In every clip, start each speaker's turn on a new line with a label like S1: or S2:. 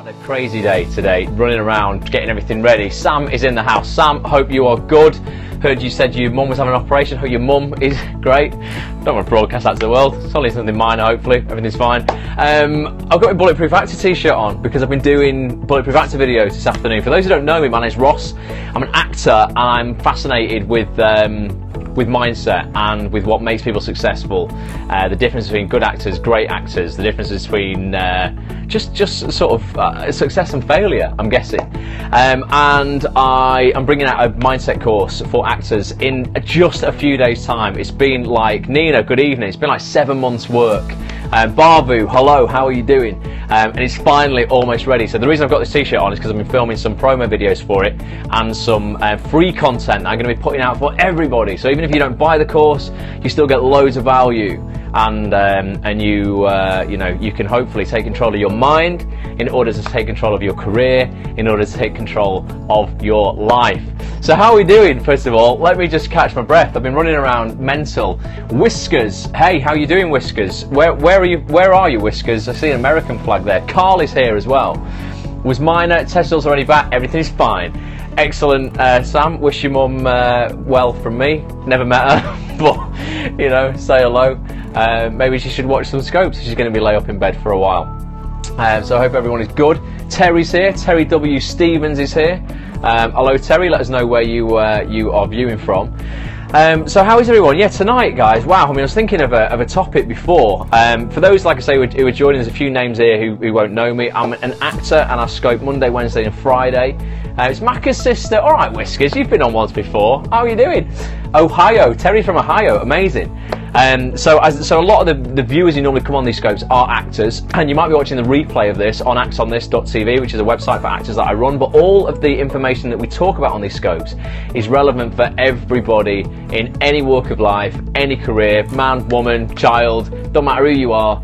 S1: A crazy day today, running around, getting everything ready. Sam is in the house. Sam, hope you are good. Heard you said your mum was having an operation. Hope your mum is great. Don't want to broadcast that to the world. It's only something minor, hopefully. Everything's fine. I've got my Bulletproof Actor t-shirt on because I've been doing Bulletproof Actor videos this afternoon. For those who don't know me, my name's Ross. I'm an actor and I'm fascinated with mindset and with what makes people successful. The difference between good actors, great actors, the differences between just sort of success and failure, I'm guessing. And I am bringing out a mindset course for actors in just a few days' time. It's been like, Nina, good evening. It's been like 7 months' work. Barbu, hello, how are you doing? And it's finally almost ready. So the reason I've got this t-shirt on is because I've been filming some promo videos for it and some free content I'm going to be putting out for everybody. So even if you don't buy the course, you still get loads of value, and you can hopefully take control of your mind in order to take control of your career, in order to take control of your life. So how are we doing? First of all, let me just catch my breath. I've been running around mental. Whiskers, hey, how you doing, Whiskers? Where are you, Whiskers? I see an American flag there. Carl is here as well. Was Minor, Tessel's already back, everything is fine. Excellent, Sam, wish your mum well from me. Never met her, but, you know, say hello. Maybe she should watch some Scopes. She's going to be lay up in bed for a while. So I hope everyone is good. Terry's here. Terry W. Stevens is here. Hello, Terry. Let us know where you are viewing from. So how is everyone? Yeah, tonight, guys. Wow. I mean, I was thinking of a topic before. For those, like I say, who are joining, there's a few names here who won't know me. I'm an actor, and I scope Monday, Wednesday, and Friday. It's Macca's sister. All right, Whiskers, you've been on once before. How are you doing? Ohio. Terry from Ohio. Amazing. So a lot of the viewers who normally come on these scopes are actors, and you might be watching the replay of this on actonthis.tv, which is a website for actors that I run, but all of the information that we talk about on these scopes is relevant for everybody in any walk of life, any career, man, woman, child, don't matter who you are.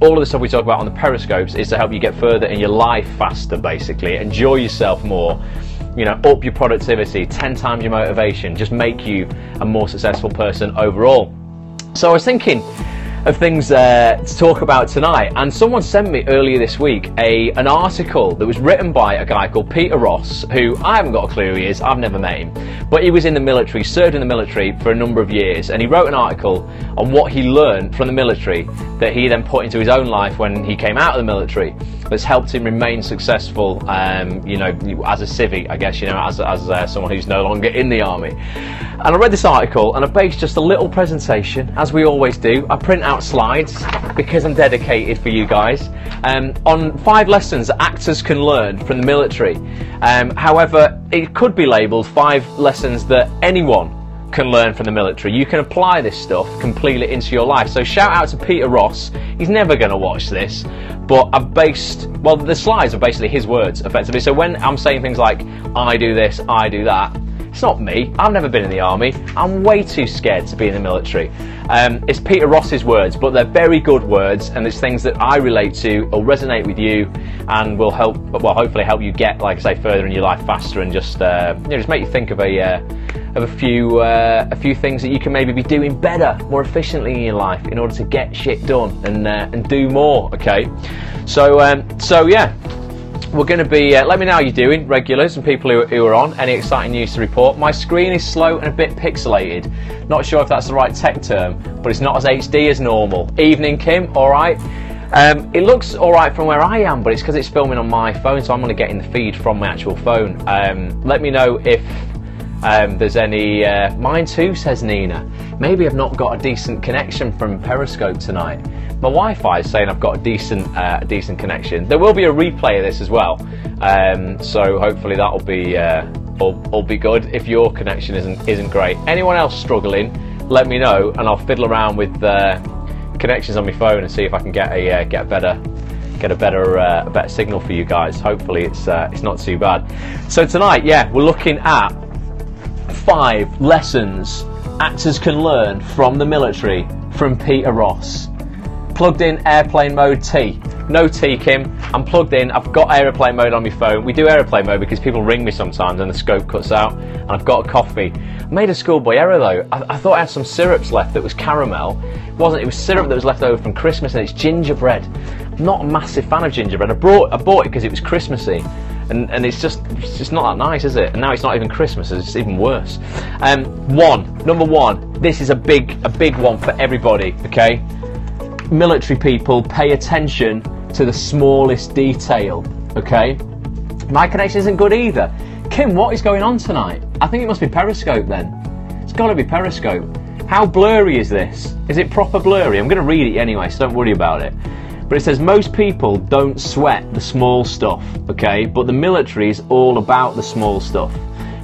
S1: All of the stuff we talk about on the Periscopes is to help you get further in your life faster, basically, enjoy yourself more, you know, up your productivity, 10 times your motivation, just make you a more successful person overall. So I was thinking of things to talk about tonight, and someone sent me earlier this week an article that was written by a guy called Peter Ross, who I haven't got a clue who he is. I've never met him, but he was in the military, served in the military for a number of years, and he wrote an article on what he learned from the military that he then put into his own life when he came out of the military, that's helped him remain successful, you know, as a civvy, I guess, you know, as someone who's no longer in the army. And I read this article, and I based just a little presentation, as we always do. I print out slides because I'm dedicated for you guys, on 5 lessons that actors can learn from the military. However, it could be labelled 5 lessons that anyone can learn from the military. You can apply this stuff completely into your life. So shout out to Peter Ross. He's never going to watch this, but I've based, well, the slides are basically his words, effectively. So when I'm saying things like, I do this, I do that, it's not me. I've never been in the army. I'm way too scared to be in the military. It's Peter Ross's words, but they're very good words, and it's things that I relate to, will resonate with you, and will help, well, hopefully help you get, like I say, further in your life faster, and just, you know, just make you think of a few things that you can maybe be doing better, more efficiently in your life in order to get shit done and do more. Okay, so yeah. We're going to be, let me know how you're doing, regulars and people who are on. Any exciting news to report? My screen is slow and a bit pixelated. Not sure if that's the right tech term, but it's not as HD as normal. Evening, Kim, alright. It looks alright from where I am, but it's because it's filming on my phone, so I'm going to get in the feed from my actual phone. Let me know if there's any, mine too, says Nina. Maybe I've not got a decent connection from Periscope tonight. My Wi-Fi is saying I've got a decent connection. There will be a replay of this as well, so hopefully that'll be good. If your connection isn't great, anyone else struggling, let me know, and I'll fiddle around with connections on my phone and see if I can get a better signal for you guys. Hopefully it's not too bad. So tonight, yeah, we're looking at 5 lessons actors can learn from the military from Peter Ross. Plugged in airplane mode T. No T, Kim. I'm plugged in. I've got aeroplane mode on my phone. We do aeroplane mode because people ring me sometimes and the scope cuts out. And I've got a coffee. I made a schoolboy error though. I thought I had some syrups left that was caramel. It wasn't. It was syrup that was left over from Christmas, and it's gingerbread. I'm not a massive fan of gingerbread. I bought it because it was Christmassy. And it's just not that nice, is it? And now it's not even Christmas, so it's even worse. Number one, this is a big one for everybody, okay? Military people, pay attention to the smallest detail, okay? My connection isn't good either. Kim, what is going on tonight? I think it must be Periscope then. It's got to be Periscope. How blurry is this? Is it proper blurry? I'm going to read it anyway, so don't worry about it. But it says, most people don't sweat the small stuff, okay? But the military is all about the small stuff.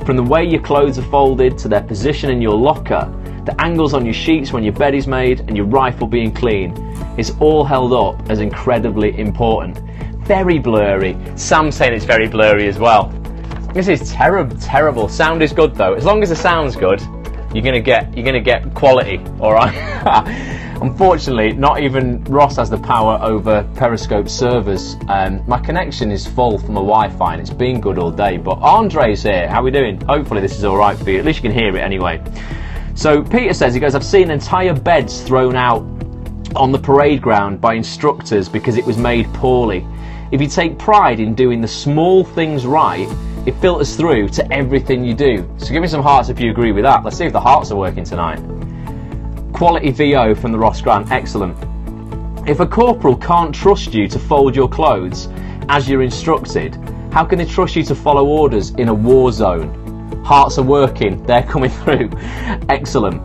S1: From the way your clothes are folded to their position in your locker, the angles on your sheets when your bed is made, and your rifle being clean, is all held up as incredibly important. Very blurry. Sam's saying it's very blurry as well. This is terrible. Sound is good though. As long as the sound's good, you're gonna get quality, all right? Unfortunately, not even Ross has the power over Periscope servers. My connection is full from a Wi-Fi and it's been good all day. But Andre's here. How are we doing? Hopefully this is all right for you. At least you can hear it anyway. So Peter says, he goes, I've seen entire beds thrown out on the parade ground by instructors because it was made poorly. If you take pride in doing the small things right, it filters through to everything you do. So give me some hearts if you agree with that. Let's see if the hearts are working tonight. Quality VO from the Ross Grant, excellent. If a corporal can't trust you to fold your clothes as you're instructed, how can they trust you to follow orders in a war zone? Hearts are working, they're coming through. Excellent.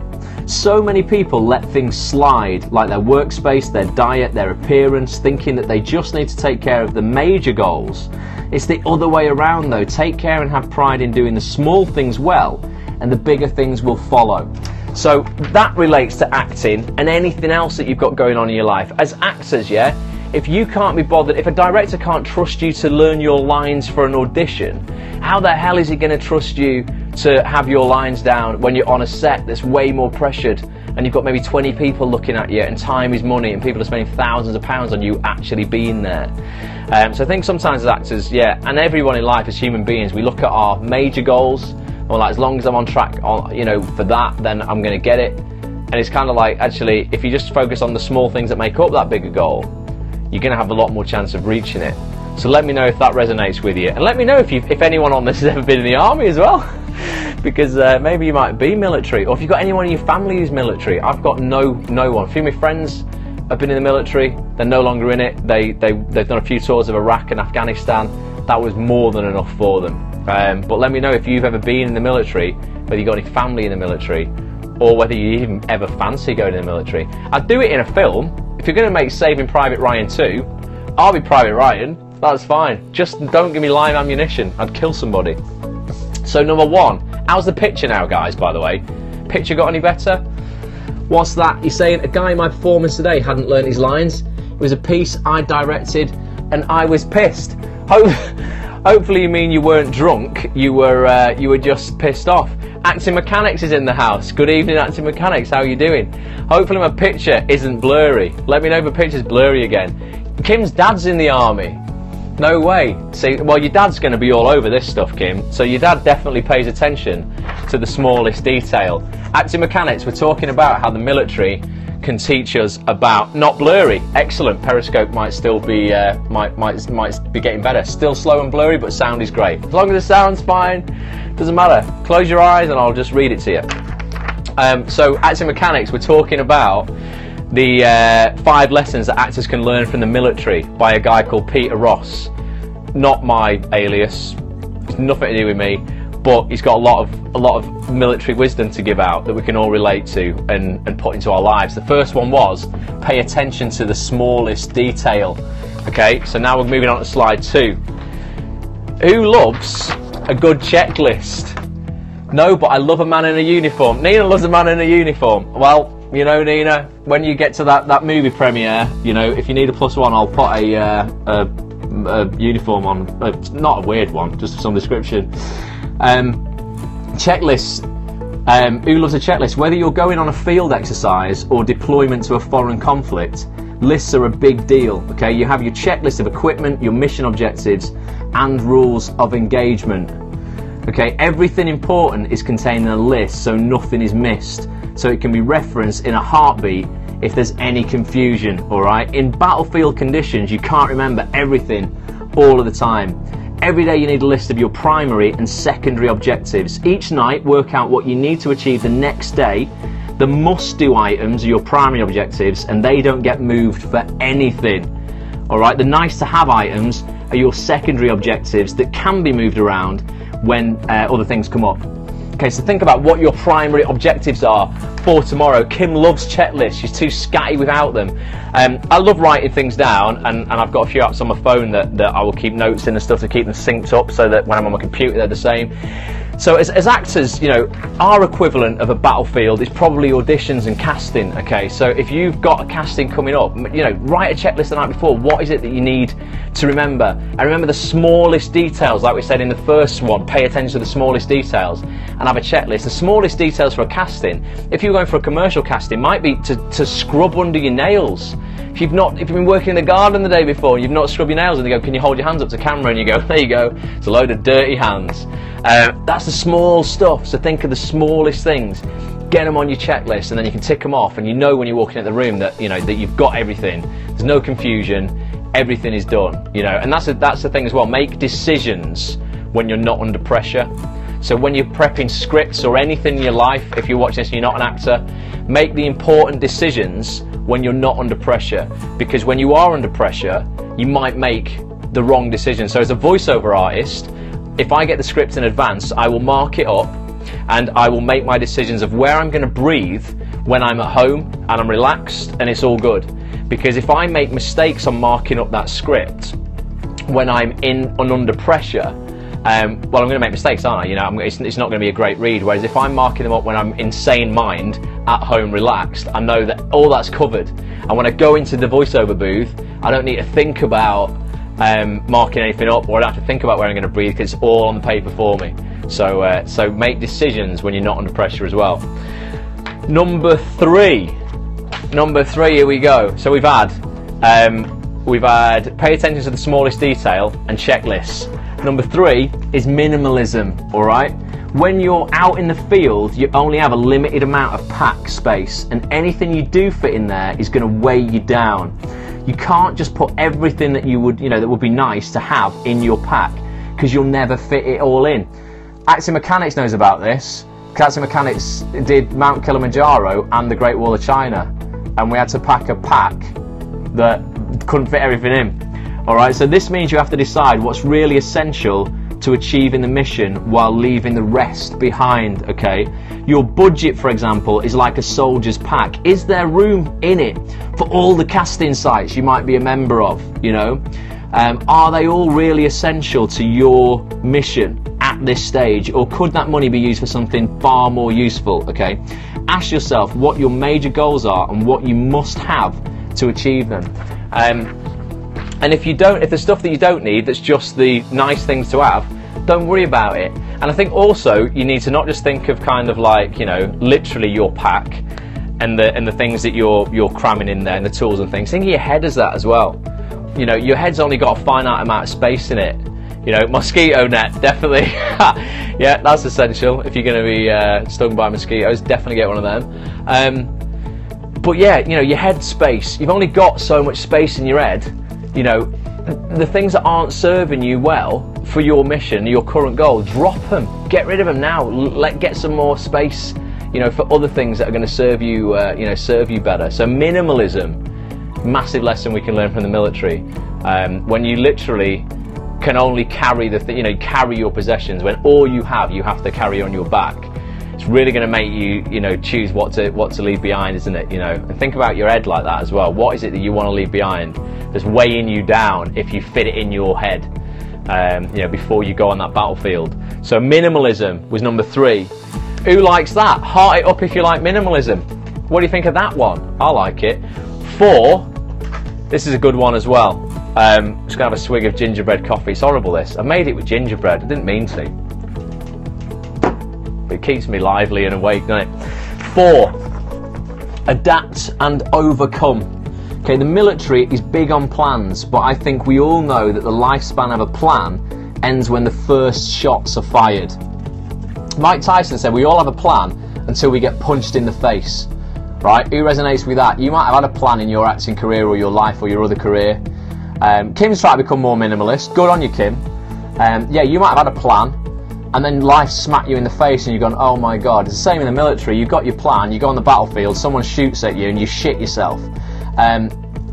S1: So many people let things slide, like their workspace, their diet, their appearance, thinking that they just need to take care of the major goals. It's the other way around though. Take care and have pride in doing the small things well, and the bigger things will follow. So that relates to acting and anything else that you've got going on in your life. As actors, yeah, if you can't be bothered, if a director can't trust you to learn your lines for an audition, how the hell is he going to trust you to have your lines down when you're on a set that's way more pressured and you've got maybe 20 people looking at you and time is money and people are spending thousands of pounds on you actually being there. So I think sometimes as actors, yeah, and everyone in life as human beings, we look at our major goals. Well, like, as long as I'm on track, you know, for that, then I'm going to get it. And it's kind of like, actually, if you just focus on the small things that make up that bigger goal, you're going to have a lot more chance of reaching it. So let me know if that resonates with you, and let me know if anyone on this has ever been in the army as well, because maybe you might be military, or if you've got anyone in your family who's military. I've got no one. A few of my friends have been in the military. They're no longer in it. They've done a few tours of Iraq and Afghanistan. That was more than enough for them. But let me know if you've ever been in the military, whether you've got any family in the military, or whether you even ever fancy going in the military. I'd do it in a film. If you're going to make Saving Private Ryan 2, I'll be Private Ryan. That's fine. Just don't give me live ammunition. I'd kill somebody. So number one, how's the picture now, guys, by the way? Picture got any better? What's that? You're saying a guy in my performance today hadn't learned his lines. It was a piece I directed and I was pissed. Hopefully you mean you weren't drunk, you were just pissed off. Acting Mechanics is in the house. Good evening, Acting Mechanics, how are you doing? Hopefully my picture isn't blurry. Let me know if my picture's blurry again. Kim's dad's in the army. No way. See, well, your dad's going to be all over this stuff, Kim, so your dad definitely pays attention to the smallest detail. Acting Mechanics, we're talking about how the military can teach us about not blurry. Excellent. Periscope might still be might be getting better. Still slow and blurry, but sound is great. As long as the sound's fine, doesn't matter. Close your eyes and I'll just read it to you. So Acting Mechanics, we're talking about the 5 lessons that actors can learn from the military by a guy called Peter Ross. Not my alias. It's nothing to do with me. But he's got a lot of military wisdom to give out that we can all relate to and put into our lives. The first one was pay attention to the smallest detail. Okay, so now we're moving on to slide 2. Who loves a good checklist? No, but I love a man in a uniform. Nina loves a man in a uniform. Well, you know, Nina, when you get to that movie premiere, you know, if you need a +1, I'll put a uniform on. Not a weird one, just some description. Checklist. Who loves a checklist? Whether you're going on a field exercise or deployment to a foreign conflict, lists are a big deal, okay? You have your checklist of equipment, your mission objectives, and rules of engagement. Okay, everything important is contained in a list, so nothing is missed. So it can be referenced in a heartbeat if there's any confusion, all right? In battlefield conditions, you can't remember everything all of the time. Every day you need a list of your primary and secondary objectives. Each night, work out what you need to achieve the next day. The must-do items are your primary objectives, and they don't get moved for anything. All right, the nice-to-have items are your secondary objectives that can be moved around when other things come up. Okay, so think about what your primary objectives are for tomorrow. Kim loves checklists. She's too scatty without them. I love writing things down, and I've got a few apps on my phone that I will keep notes in and stuff to keep them synced up so that when I'm on my computer they're the same. So as actors, you know, our equivalent of a battlefield is probably auditions and casting, okay? So if you've got a casting coming up, you know, write a checklist the night before. What is it that you need to remember? And remember the smallest details, like we said in the first one, pay attention to the smallest details and have a checklist. The smallest details for a casting, if you're going for a commercial casting, might be to scrub under your nails. If you've been working in the garden the day before and you've not scrubbed your nails, and they go, can you hold your hands up to camera? And you go, there you go, it's a load of dirty hands. That's the small stuff, so think of the smallest things, get them on your checklist, and then you can tick them off, and you know when you're walking in the room that, you know, that you've got everything, there's no confusion, everything is done, you know. And that's the thing as well, make decisions when you're not under pressure. So when you're prepping scripts or anything in your life, if you're watching this and you're not an actor, make the important decisions when you're not under pressure, because when you are under pressure, you might make the wrong decision. So as a voiceover artist, if I get the script in advance, I will mark it up and I will make my decisions of where I'm going to breathe when I'm at home and I'm relaxed and it's all good. Because if I make mistakes on marking up that script when I'm in and under pressure, well, I'm going to make mistakes, aren't I? You know, it's not going to be a great read. Whereas if I'm marking them up when I'm in sane mind, at home, relaxed, I know that all that's covered. And when I go into the voiceover booth, I don't need to think about marking anything up, or I don't have to think about where I'm going to breathe, because it's all on the paper for me. So make decisions when you're not under pressure as well. Number three, here we go. So we've had pay attention to the smallest detail and checklists. Number 3 is minimalism, all right? When you're out in the field, you only have a limited amount of pack space, and anything you do fit in there is going to weigh you down. You can't just put everything that you would, that would be nice to have in your pack, because you'll never fit it all in. Acting Mechanics knows about this. Acting Mechanics did Mount Kilimanjaro and the Great Wall of China, and we had to pack a pack that couldn't fit everything in. Alright, so this means you have to decide what's really essential to achieving the mission while leaving the rest behind, okay? Your budget, for example, is like a soldier's pack. Is there room in it for all the casting sites you might be a member of, Are they all really essential to your mission at this stage, or could that money be used for something far more useful, okay? Ask yourself what your major goals are and what you must have to achieve them. And if the stuff that you don't need, that's just the nice things to have, don't worry about it. And I think also you need to not just think of kind of like, literally your pack and the things that you're cramming in there and the tools and things. Think of your head as that as well. Your head's only got a finite amount of space in it. Mosquito net, definitely. Yeah, that's essential. If you're going to be stung by mosquitoes, definitely get one of them. But yeah, your head space, you've only got so much space in your head. The things that aren't serving you well for your mission, your current goal, drop them, get rid of them now. Get some more space, for other things that are going to serve you, serve you better. So minimalism, massive lesson we can learn from the military. When you literally can only carry carry your possessions, when all you have to carry on your back. It's really going to make you, choose what to leave behind, isn't it? And think about your head like that as well. What is it that you want to leave behind that's weighing you down if you fit it in your head, before you go on that battlefield? So minimalism was number 3. Who likes that? Heart it up if you like minimalism. What do you think of that one? I like it. 4. This is a good one as well. Just gonna have a swig of gingerbread coffee. It's horrible this. I made it with gingerbread. I didn't mean to. It keeps me lively and awake, doesn't it? 4, adapt and overcome. Okay, the military is big on plans, but I think we all know that the lifespan of a plan ends when the first shots are fired. Mike Tyson said we all have a plan until we get punched in the face, right? Who resonates with that? You might have had a plan in your acting career or your life or your other career. Kim's trying to become more minimalist. Good on you, Kim. Yeah, you might have had a plan, and then life smacked you in the face and you've gone, oh my God. It's the same in the military. You've got your plan, you go on the battlefield, someone shoots at you and you shit yourself.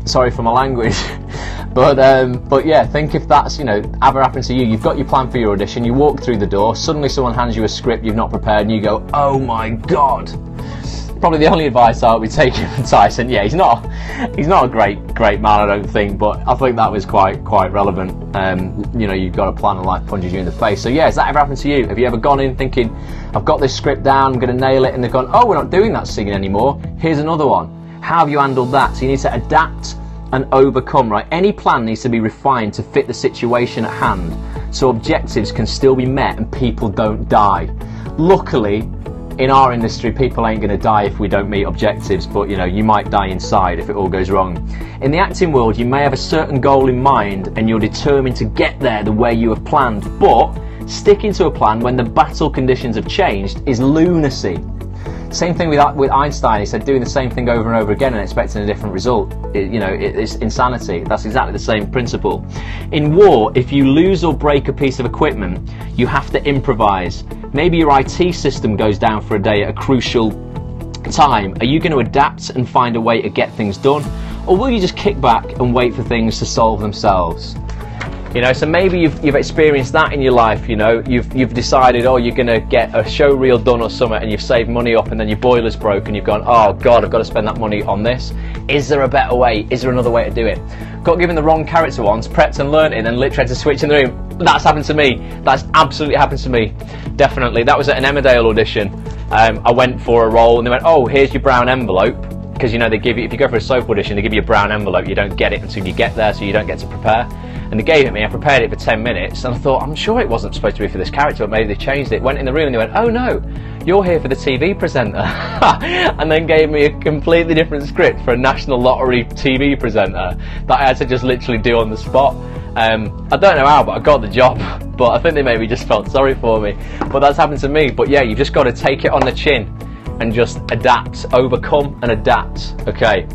S1: Sorry for my language. But yeah, think if that's, you know, ever happened to you. You've got your plan for your audition, you walk through the door, suddenly someone hands you a script you've not prepared and you go, oh my God. Probably the only advice I would be taking from Tyson. Yeah, he's not a great man, I don't think, but I think that was quite relevant. You know, you've got a plan and life punches you in the face. So yeah, has that ever happened to you? Have you ever gone in thinking, I've got this script down, I'm going to nail it, and they've gone, oh, we're not doing that scene anymore, here's another one. How have you handled that? So you need to adapt and overcome, right? Any plan needs to be refined to fit the situation at hand, so objectives can still be met and people don't die. Luckily, in our industry, people ain't going to die if we don't meet objectives, but you know, you might die inside if it all goes wrong. In the acting world, you may have a certain goal in mind and you're determined to get there the way you have planned, but sticking to a plan when the battle conditions have changed is lunacy. Same thing with Einstein. He said doing the same thing over and over again and expecting a different result, it's insanity. That's exactly the same principle. In war, if you lose or break a piece of equipment, you have to improvise. Maybe your IT system goes down for a day at a crucial time. Are you going to adapt and find a way to get things done, or will you just kick back and wait for things to solve themselves? You know, so maybe you've experienced that in your life. You know, you've decided, oh, you're going to get a show reel done or something, and you've saved money up, and then your boiler's broke, and you've gone, oh God, I've got to spend that money on this. Is there a better way? Is there another way to do it? Got given the wrong character once, prepped and learnt it, and literally had to switch in the room. That's happened to me. That's absolutely happened to me. Definitely. That was at an Emmerdale audition. I went for a role, and they went, oh, here's your brown envelope. Because, you know, they give you, if you go for a soap audition, they give you a brown envelope. You don't get it until you get there, so you don't get to prepare. And they gave it me, I prepared it for 10 minutes, and I thought, I'm sure it wasn't supposed to be for this character, but maybe they changed it. Went in the room and they went, oh no, you're here for the TV presenter. And then gave me a completely different script for a national lottery TV presenter that I had to just literally do on the spot. I don't know how, but I got the job. But I think they maybe just felt sorry for me. But that's happened to me. But yeah, you've just got to take it on the chin and just adapt, overcome and adapt. Okay,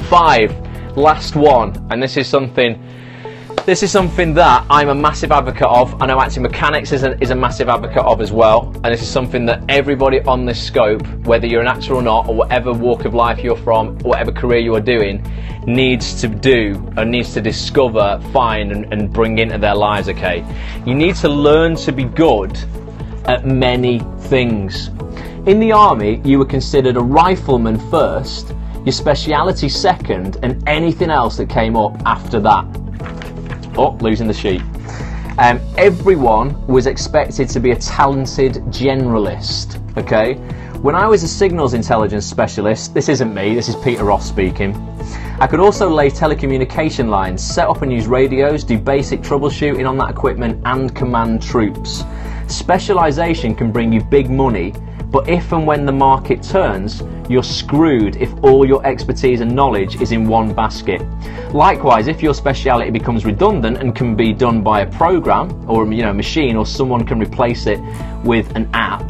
S1: 5, last one, and this is something that I'm a massive advocate of. I know Acting Mechanics is a massive advocate of as well, and this is something that everybody on this scope, whether you're an actor or not, or whatever walk of life you're from, whatever career you are doing, needs to do and needs to discover, find and bring into their lives. Okay, you need to learn to be good at many things. In the army, you were considered a rifleman first, your speciality second, and anything else that came up after that. Oh, losing the sheet. Everyone was expected to be a talented generalist, okay? When I was a signals intelligence specialist, this isn't me, this is Peter Ross speaking, I could also lay telecommunication lines, set up and use radios, do basic troubleshooting on that equipment and command troops. Specialisation can bring you big money, but if and when the market turns, you're screwed if all your expertise and knowledge is in one basket. Likewise, if your speciality becomes redundant and can be done by a program or a machine, or someone can replace it with an app,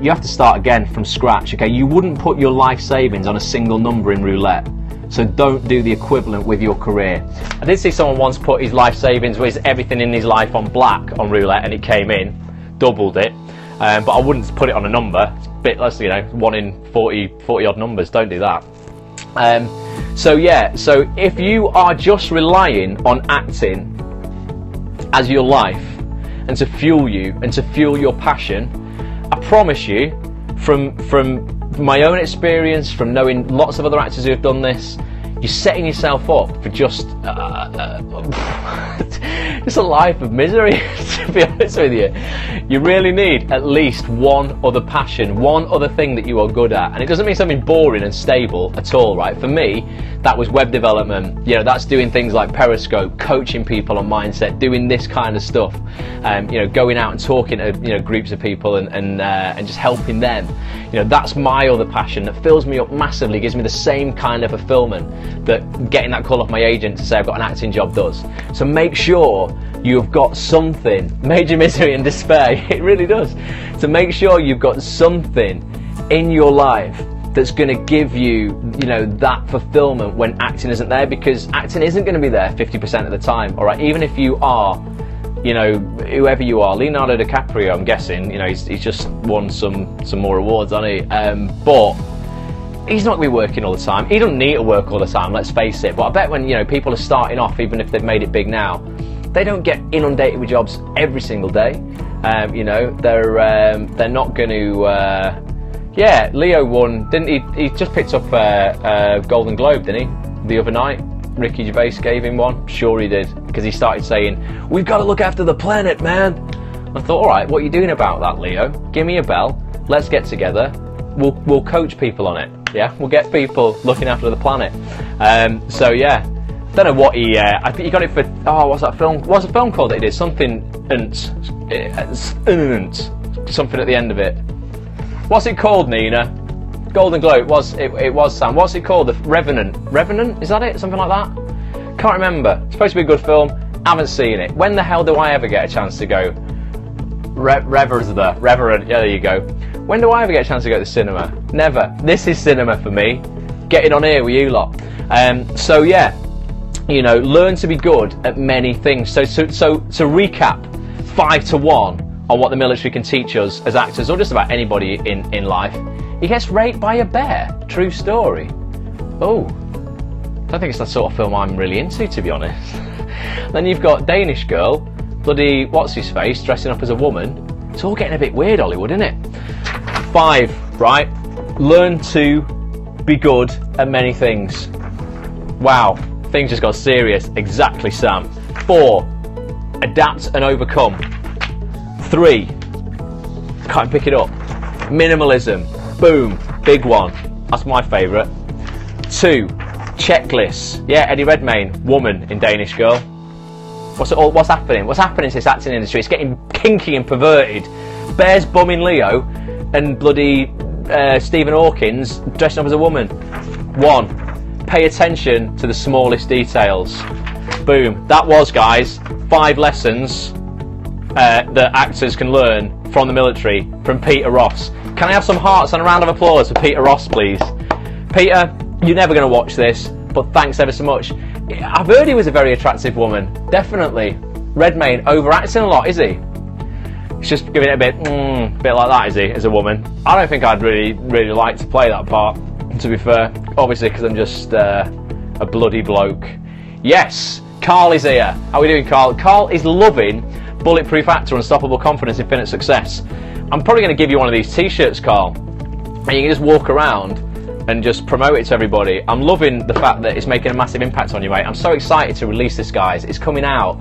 S1: you have to start again from scratch. Okay, you wouldn't put your life savings on a single number in roulette, so don't do the equivalent with your career. I did see someone once put his life savings with everything in his life on black on roulette, and it came in, doubled it. But I wouldn't put it on a number. It's a bit less, 1 in 40 odd numbers. Don't do that. So yeah, so if you are just relying on acting as your life and to fuel you and to fuel your passion, I promise you, from my own experience, from knowing lots of other actors who have done this, you're setting yourself up for just it's a life of misery, to be honest with you. You really need at least one other passion, one other thing that you are good at. And it doesn't mean something boring and stable at all, right? For me, that was web development. You know, that's doing things like Periscope, coaching people on mindset, doing this kind of stuff. You know, going out and talking to, you know, groups of people and just helping them. You know, that's my other passion that fills me up massively, gives me the same kind of fulfillment that getting that call off my agent to say I've got an acting job does. So make sure you've got something. Major misery and despair, it really does. So make sure you've got something in your life that's going to give you, you know, that fulfillment when acting isn't there, because acting isn't going to be there 50% of the time. All right, even if you are, you know, whoever you are, Leonardo DiCaprio, I'm guessing, you know, he's just won some more awards, hasn't he? But he's not going to be working all the time. He doesn't need to work all the time, let's face it. But I bet when, you know, people are starting off, even if they've made it big now, they don't get inundated with jobs every single day. You know, they're not going to. Yeah, Leo won, didn't he? He just picked up a Golden Globe, didn't he? The other night, Ricky Gervais gave him one. Sure he did, because he started saying, "We've got to look after the planet, man." I thought, all right, what are you doing about that, Leo? Give me a bell. Let's get together. We'll coach people on it. Yeah, we'll get people looking after the planet. So yeah. Don't know what he. I think he got it for. Oh, what's that film? What's the film called that he did? Something. Something at the end of it. What's it called, Nina? Golden Globe. It was Sam. What's it called? The Revenant. Revenant? Is that it? Something like that? Can't remember. It's supposed to be a good film. Haven't seen it. When the hell do I ever get a chance to go? Reverend. Yeah, there you go. When do I ever get a chance to go to the cinema? Never. This is cinema for me. Getting on here with you lot. So yeah. You know, learn to be good at many things. So to recap, 5 to 1 on what the military can teach us as actors, or just about anybody in life. He gets raped by a bear. True story. Oh, I don't think it's the sort of film I'm really into, to be honest. Then you've got Danish girl, bloody what's his face, dressing up as a woman. It's all getting a bit weird, Hollywood, isn't it? 5, right? Learn to be good at many things. Wow. Things just got serious. Exactly, Sam. 4, adapt and overcome. 3, can't pick it up. Minimalism. Boom. Big one. That's my favourite. 2, checklists. Yeah, Eddie Redmayne, woman in Danish Girl. What's happening? What's happening to this acting industry? It's getting kinky and perverted. Bears bumming Leo and bloody Stephen Hawkins dressing up as a woman. 1, pay attention to the smallest details. Boom. That was, guys, 5 lessons that actors can learn from the military from Peter Ross. Can I have some hearts and a round of applause for Peter Ross, please? Peter, you're never going to watch this, but thanks ever so much. I've heard he was a very attractive woman. Definitely. Redmayne overacting a lot, is he? He's just giving it a bit like that, is he, as a woman? I don't think I'd really like to play that part, to be fair. Obviously, because I'm just a bloody bloke. Yes, Carl is here. How are we doing, Carl? Carl is loving Bulletproof Actor, Unstoppable Confidence, Infinite Success. I'm probably going to give you one of these t-shirts, Carl, and you can just walk around and just promote it to everybody. I'm loving the fact that it's making a massive impact on you, mate. I'm so excited to release this, guys. It's coming out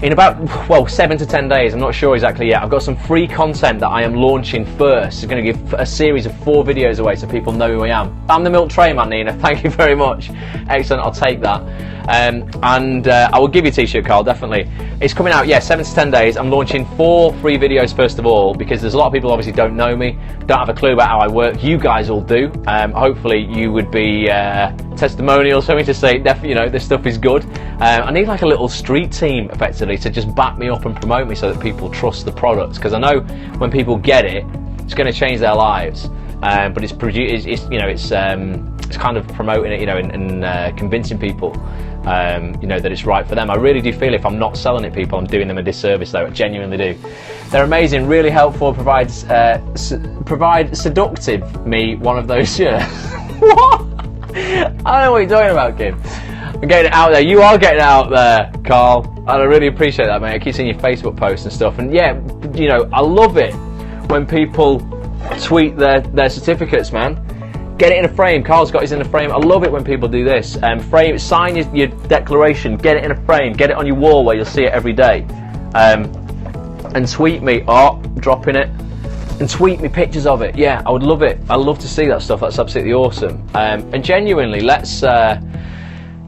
S1: in about, well, 7 to 10 days. I'm not sure exactly yet. I've got some free content that I am launching first. I'm going to give a series of 4 videos away so people know who I am. I'm the Milk Tray Man, Nina. Thank you very much. Excellent, I'll take that. I will give you a t-shirt, Carl, definitely. It's coming out, yeah, 7 to 10 days. I'm launching 4 free videos first of all, because there's a lot of people obviously don't know me, don't have a clue about how I work. You guys all do. Hopefully you would be testimonials for me to say, you know, this stuff is good. I need like a little street team, effectively, to just back me up and promote me so that people trust the products, because I know when people get it, it's going to change their lives. But it's kind of promoting it, you know, and convincing people, you know, that it's right for them. I really do feel if I'm not selling it, people, I'm doing them a disservice, though. I genuinely do. They're amazing, really helpful. Provide seductive me one of those shirts. What? I don't know what you're talking about, Kim. I'm getting it out there. You are getting it out there, Carl, and I really appreciate that, mate. I keep seeing your Facebook posts and stuff, and yeah, you know, I love it when people tweet their certificates, man. Get it in a frame. Carl's got his in a frame. I love it when people do this. Sign your declaration, get it in a frame, get it on your wall where you'll see it every day. And tweet me, dropping it, and tweet me pictures of it. Yeah, I would love it. I love to see that stuff. That's absolutely awesome. And genuinely, let's try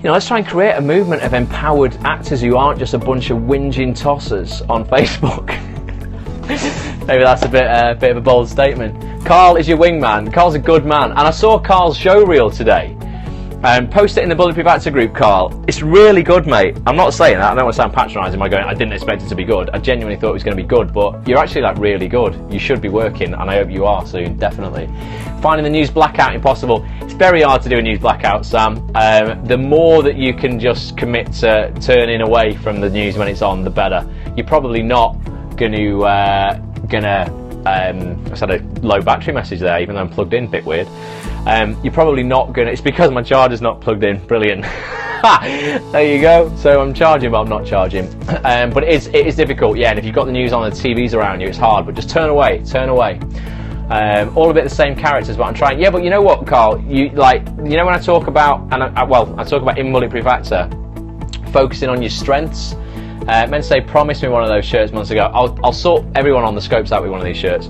S1: and create a movement of empowered actors who aren't just a bunch of whinging tossers on Facebook. Maybe that's a bit of a bold statement. Carl is your wingman. Carl's a good man. And I saw Carl's show reel today. Post it in the Bulletproof Actor group, Carl. It's really good, mate. I'm not saying that. I don't want to sound patronising by going, I didn't expect it to be good. I genuinely thought it was going to be good, but you're actually like really good. You should be working, and I hope you are soon, definitely. Finding the news blackout impossible. It's very hard to do a news blackout, Sam. The more that you can just commit to turning away from the news when it's on, the better. You're probably not going to I had a low battery message there, even though I'm plugged in, bit weird. You're probably not gonna, it's because my charger's not plugged in, brilliant. There you go, so I'm charging but I'm not charging. But it is difficult, yeah, and if you've got the news on, the TV's around you, it's hard, but just turn away. All a bit the same characters, but I'm trying, yeah, but you know what, Carl, when I talk about, and I talk about in Bulletproof Actor, focusing on your strengths. Meant to say, promised me one of those shirts months ago. I'll sort everyone on the scopes out with one of these shirts.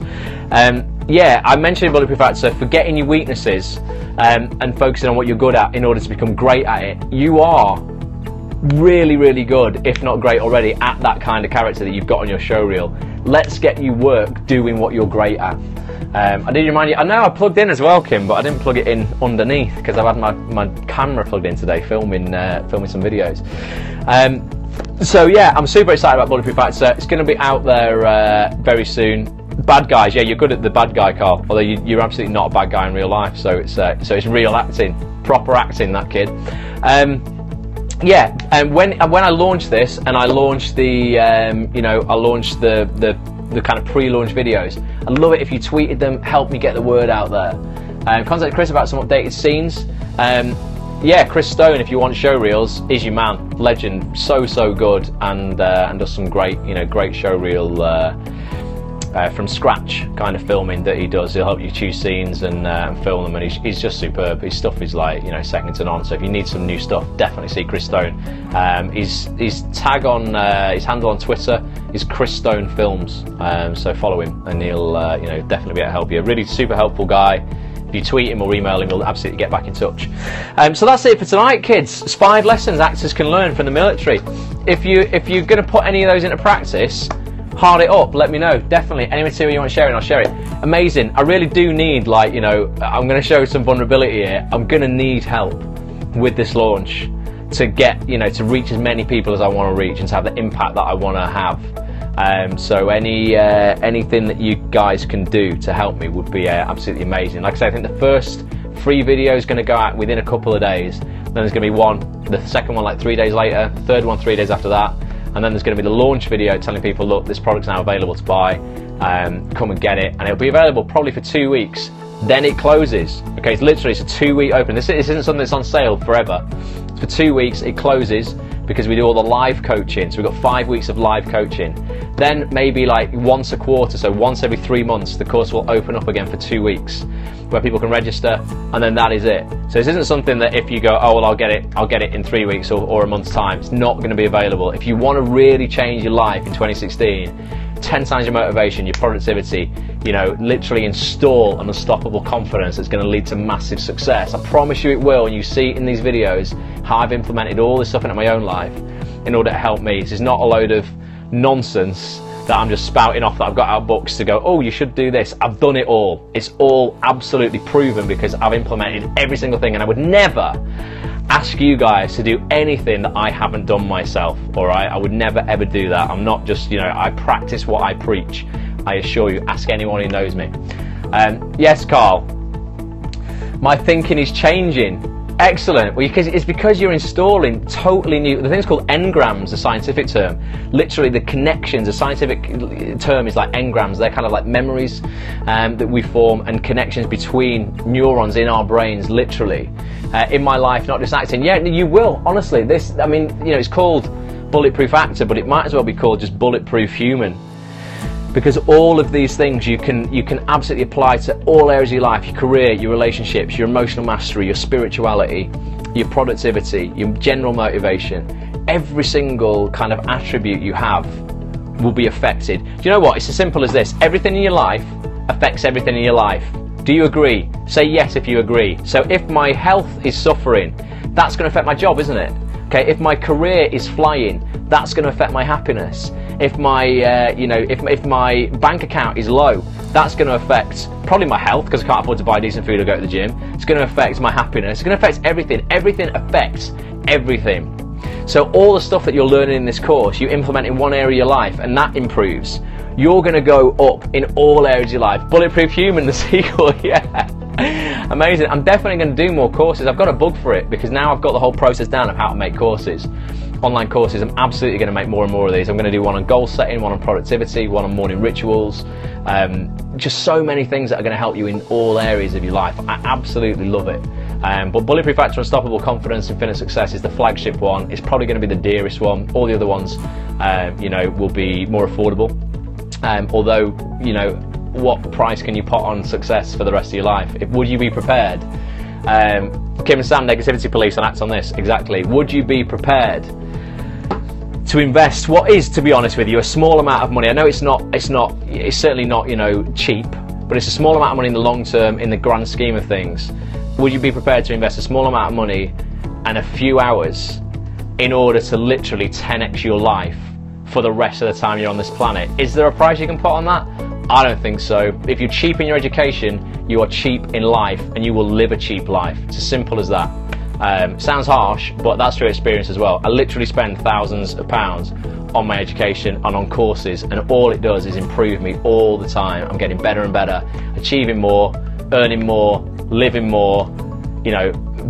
S1: Yeah, I mentioned in Bulletproof Actor, forgetting your weaknesses and focusing on what you're good at in order to become great at it. You are really, really good, if not great already, at that kind of character that you've got on your show reel. Let's get you work doing what you're great at. I did remind you, I know I plugged in as well, Kim, but I didn't plug it in underneath because I've had my camera plugged in today, filming some videos. So yeah, I'm super excited about Bulletproof Actor. It's going to be out there very soon. Bad guys, yeah, you're good at the bad guy, Carl. Although you're absolutely not a bad guy in real life. So it's real acting, proper acting, that kid. Yeah, and when I launched this, and I launched the the kind of pre-launch videos, I'd love it if you tweeted them. Help me get the word out there. Contact Chris about some updated scenes. Yeah, Chris Stone, if you want show reels, is your man. Legend, so good, and does some great show reel from scratch kind of filming that he does. He'll help you choose scenes and film them, and he's just superb. His stuff is like second to none. So if you need some new stuff, definitely see Chris Stone. His tag on his handle on Twitter is Chris Stone Films. So follow him, and he'll definitely be able to help you. Really super helpful guy. If you tweet him or email him, he'll absolutely get back in touch. So that's it for tonight, kids. It's 5 lessons actors can learn from the military. If you're going to put any of those into practice, hard it up. Let me know. Definitely. Any material you want sharing, I'll share it. Amazing. I really do need, I'm going to show some vulnerability here. I'm going to need help with this launch to get, to reach as many people as I want to reach and to have the impact that I want to have. So anything that you guys can do to help me would be absolutely amazing. Like I said, I think the first free video is going to go out within a couple of days. Then there's going to be the second one like 3 days later, third one 3 days after that, and then there's going to be the launch video telling people, look, this product's now available to buy, come and get it, and it'll be available probably for 2 weeks. Then it closes. Okay, it's a 2-week open. This isn't something that's on sale forever. For 2 weeks it closes, because we do all the live coaching. So we've got 5 weeks of live coaching. Then maybe like once a quarter, so once every 3 months, the course will open up again for 2 weeks, where people can register, and then that is it. So this isn't something that if you go, oh well, I'll get it in 3 weeks or a month's time. It's not going to be available. If you want to really change your life in 2016, 10 times your motivation, your productivity, literally install an unstoppable confidence that's going to lead to massive success. I promise you it will, and you see in these videos how I've implemented all this stuff into my own life in order to help me. This is not a load of nonsense that I'm just spouting off that I've got out books to go, oh, you should do this. I've done it all. It's all absolutely proven because I've implemented every single thing, and I would never ask you guys to do anything that I haven't done myself, all right? I would never ever do that. I'm not just, I practice what I preach. I assure you, ask anyone who knows me. Yes, Carl, my thinking is changing. Excellent. Well, it's because you're installing totally new, the thing's called engrams, a scientific term. Literally the connections, a scientific term is like engrams. They're kind of like memories that we form, and connections between neurons in our brains, literally. In my life, not just acting. Yeah, you will, honestly. It's called Bulletproof Actor, but it might as well be called just Bulletproof Human. because all of these things you can absolutely apply to all areas of your life: your career, your relationships, your emotional mastery, your spirituality, your productivity, your general motivation. Every single kind of attribute you have will be affected. Do you know what? It's as simple as this: everything in your life affects everything in your life. Do you agree? Say yes if you agree. So if my health is suffering, that's going to affect my job, isn't it? Okay, if my career is flying, that's going to affect my happiness. If my, if my bank account is low, that's going to affect probably my health, because I can't afford to buy decent food or go to the gym. It's going to affect my happiness. It's going to affect everything. Everything affects everything. So all the stuff that you're learning in this course, you implement in one area of your life, and that improves. You're going to go up in all areas of your life. Bulletproof Human, the sequel, yeah. Amazing. I'm definitely going to do more courses. I've got a bug for it, because now I've got the whole process down of how to make courses. Online courses. I'm absolutely going to make more and more of these. I'm going to do one on goal setting, one on productivity, one on morning rituals. Just so many things that are going to help you in all areas of your life. I absolutely love it. But Bulletproof Actor, Unstoppable Confidence, Infinite Success is the flagship one. It's probably going to be the dearest one. All the other ones, will be more affordable. Although, what price can you put on success for the rest of your life? Would you be prepared? Kim and Sam, Negativity Police, and Act on This. Exactly. Would you be prepared to invest what is, to be honest with you, a small amount of money? I know it's certainly not, cheap, but it's a small amount of money in the long term, in the grand scheme of things. Would you be prepared to invest a small amount of money and a few hours in order to literally 10x your life for the rest of the time you're on this planet? Is there a price you can put on that? I don't think so. If you're cheap in your education, you are cheap in life, and you will live a cheap life. It's as simple as that. Sounds harsh, but that's through experience as well. I literally spend thousands of pounds on my education and on courses, and all it does is improve me all the time. I'm getting better and better, achieving more, earning more, living more,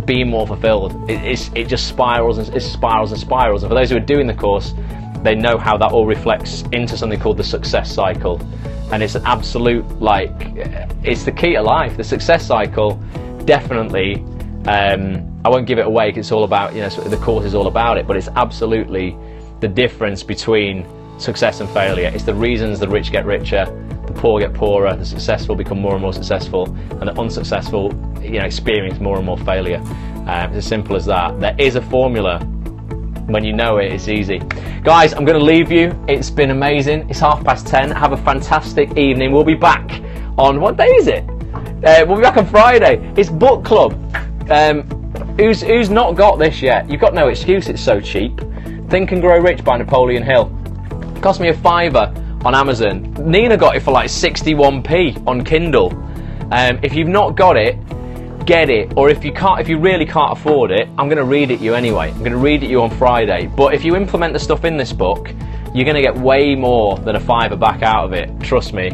S1: being more fulfilled. It just spirals and spirals and spirals. And for those who are doing the course, they know how that all reflects into something called the success cycle. And it's an absolute, it's the key to life. The success cycle, definitely, I won't give it away because it's all about, the course is all about it, but it's absolutely the difference between success and failure. It's the reasons the rich get richer, the poor get poorer, the successful become more and more successful, and the unsuccessful, experience more and more failure. It's as simple as that. There is a formula. When you know it, it's easy. Guys, I'm going to leave you. It's been amazing. It's 10:30. Have a fantastic evening. We'll be back on, what day is it? We'll be back on Friday. It's book club. Who's not got this yet? You've got no excuse, it's so cheap. Think and Grow Rich by Napoleon Hill. It cost me £5 on Amazon. Nina got it for like 61p on Kindle. If you've not got it, get it. Or if you really can't afford it, I'm going to read it you anyway. I'm going to read it you on Friday. But if you implement the stuff in this book, you're going to get way more than a £5 back out of it. Trust me.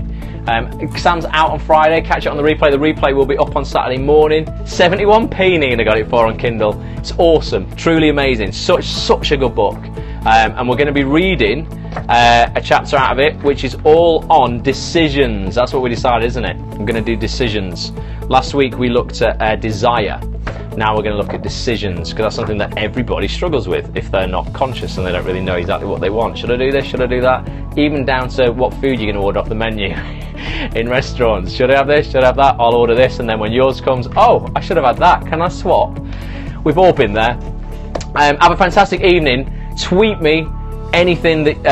S1: Sam's out on Friday. Catch it on the replay. The replay will be up on Saturday morning. 71p Nina got it for on Kindle. It's awesome. Truly amazing. Such a good book. And we're going to be reading a chapter out of it, which is all on decisions. That's what we decided, isn't it? I'm going to do decisions. Last week we looked at desire. Now we're going to look at decisions, because that's something that everybody struggles with if they're not conscious and they don't really know exactly what they want. Should I do this? Should I do that? Even down to what food you're going to order off the menu in restaurants. Should I have this? Should I have that? I'll order this, and then when yours comes, oh, I should have had that. Can I swap? We've all been there. Have a fantastic evening. Tweet me anything that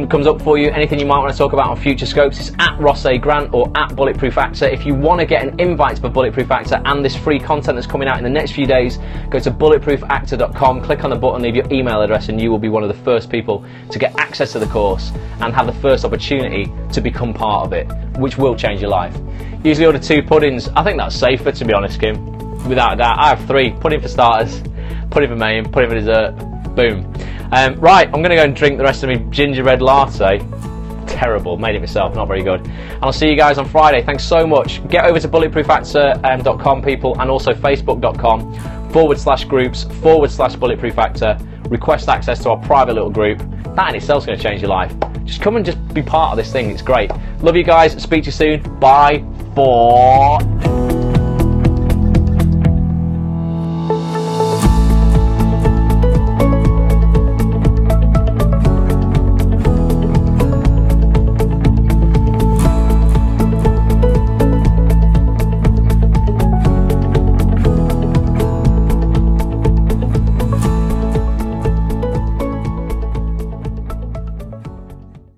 S1: comes up for you, anything you might want to talk about on future scopes. It's at Ross A. Grant or at Bulletproof Actor. If you want to get an invite to Bulletproof Actor and this free content that's coming out in the next few days, go to bulletproofactor.com, click on the button, leave your email address, and you will be one of the first people to get access to the course and have the first opportunity to become part of it, which will change your life. Usually order 2 puddings. I think that's safer, to be honest, Kim. Without a doubt. I have 3. Pudding for starters, pudding for main, pudding for dessert. Boom. Right, I'm going to go and drink the rest of my ginger red latte. Terrible, made it myself, not very good. And I'll see you guys on Friday. Thanks so much. Get over to bulletproofactor.com, people, and also facebook.com/groups/Bulletproof Actor. Request access to our private little group. That in itself is going to change your life. Just come and just be part of this thing. It's great. Love you guys. Speak to you soon. Bye for